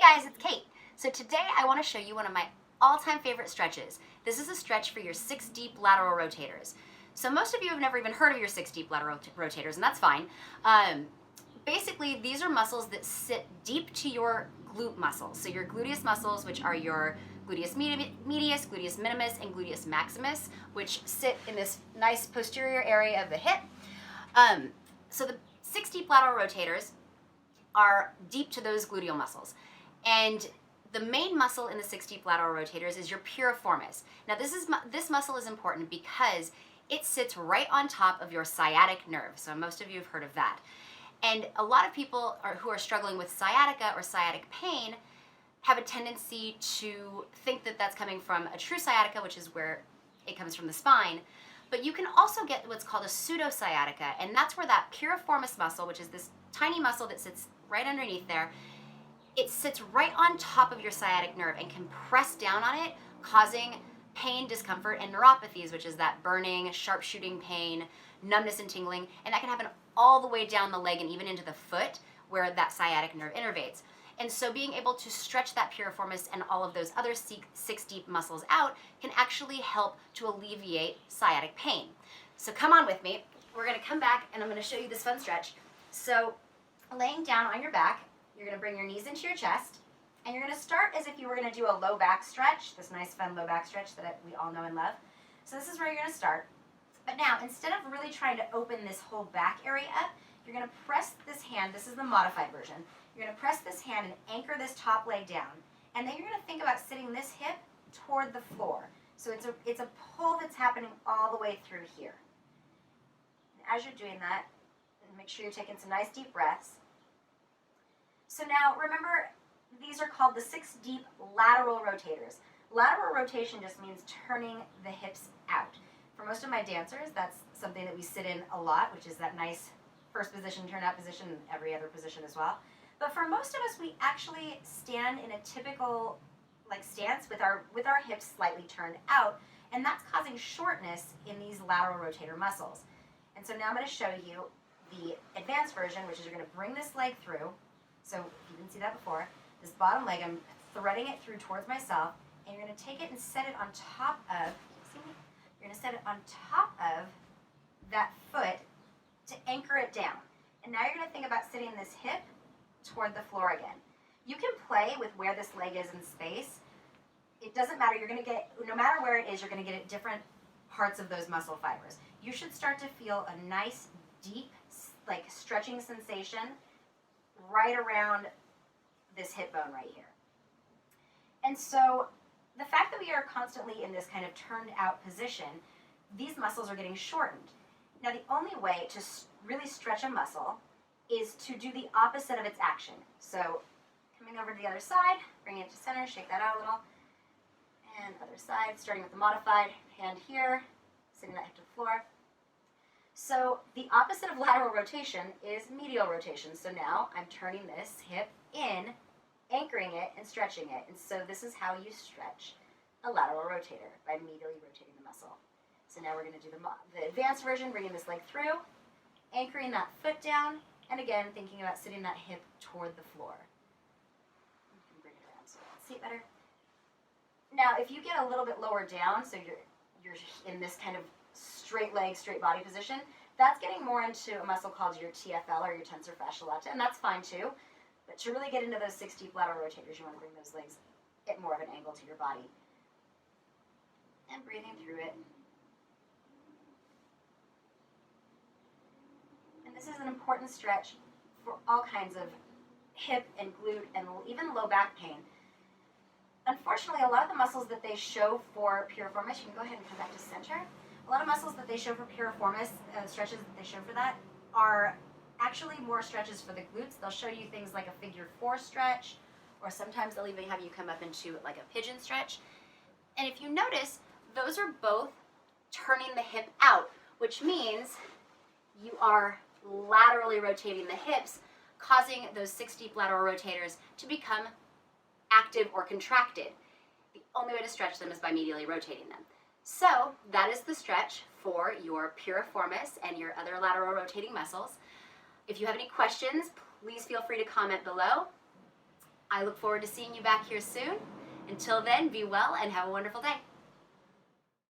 guys, it's Kate. So today I want to show you one of my all-time favorite stretches. This is a stretch for your 6 deep lateral rotators. So most of you have never even heard of your 6 deep lateral rotators, and that's fine. Basically, these are muscles that sit deep to your glute muscles. So your gluteus muscles, which are your gluteus medius, gluteus minimus, and gluteus maximus, which sit in this nice posterior area of the hip. So the 6 deep lateral rotators are deep to those gluteal muscles. And the main muscle in the 6 deep lateral rotators is your piriformis. Now this muscle is important because it sits right on top of your sciatic nerve. So most of you have heard of that. And a lot of people who are struggling with sciatica or sciatic pain have a tendency to think that that's coming from a true sciatica, which is where it comes from the spine. But you can also get what's called a pseudosciatica, and that's where that piriformis muscle, which is this tiny muscle that sits right underneath there, it sits right on top of your sciatic nerve and can press down on it, causing pain, discomfort, and neuropathies, which is that burning, sharp shooting pain, numbness and tingling, and that can happen all the way down the leg and even into the foot where that sciatic nerve innervates. And so being able to stretch that piriformis and all of those other 6 deep muscles out can actually help to alleviate sciatic pain. So come on with me. We're going to come back and I'm going to show you this fun stretch. So laying down on your back, you're going to bring your knees into your chest, and you're going to start as if you were going to do a low back stretch, this nice fun low back stretch that we all know and love. So this is where you're going to start. But now, instead of really trying to open this whole back area up, you're going to press this hand, this is the modified version, you're going to press this hand and anchor this top leg down. And then you're going to think about sitting this hip toward the floor. So it's a pull that's happening all the way through here. And as you're doing that, make sure you're taking some nice deep breaths. So now, remember, these are called the 6 deep lateral rotators. Lateral rotation just means turning the hips out. For most of my dancers, that's something that we sit in a lot, which is that nice first position, turn out position, and every other position as well. But for most of us, we actually stand in a typical stance with our hips slightly turned out, and that's causing shortness in these lateral rotator muscles. And so now I'm going to show you the advanced version, which is you're going to bring this leg through. So if you didn't see that before, this bottom leg, I'm threading it through towards myself, and you're going to take it and set it on top of, see me? You're going to set it on top of that foot to anchor it down. And now you're going to think about sitting this hip toward the floor again. You can play with where this leg is in space. It doesn't matter. You're going to get, no matter where it is, you're going to get at different parts of those muscle fibers. You should start to feel a nice, deep, stretching sensation right around this hip bone right here. And so the fact that we are constantly in this kind of turned out position, these muscles are getting shortened. Now the only way to really stretch a muscle is to do the opposite of its action. So coming over to the other side, bringing it to center, shake that out a little. And other side, starting with the modified hand here, sitting that hip to the floor. So the opposite of lateral rotation is medial rotation. So now I'm turning this hip in, anchoring it, and stretching it. And so this is how you stretch a lateral rotator, by medially rotating the muscle. So now we're going to do the advanced version, bringing this leg through, anchoring that foot down, and again, thinking about sitting that hip toward the floor. You can bring it around so you can see it better. Now, if you get a little bit lower down, so you're in this kind of straight leg, straight body position, that's getting more into a muscle called your TFL or your tensor fasciae lata, and that's fine too. But to really get into those 6 deep lateral rotators, you want to bring those legs at more of an angle to your body. And breathing through it. And this is an important stretch for all kinds of hip and glute and even low back pain. Unfortunately, a lot of the muscles that they show for piriformis, you can go ahead and come back to center. A lot of muscles that they show for piriformis, stretches that they show for that, are actually more stretches for the glutes. They'll show you things like a figure 4 stretch, or sometimes they'll even have you come up into like a pigeon stretch. And if you notice, those are both turning the hip out, which means you are laterally rotating the hips, causing those 6 deep lateral rotators to become active or contracted. The only way to stretch them is by medially rotating them. So that is the stretch for your piriformis and your other lateral rotating muscles. If you have any questions, please feel free to comment below. I look forward to seeing you back here soon. Until then, be well and have a wonderful day.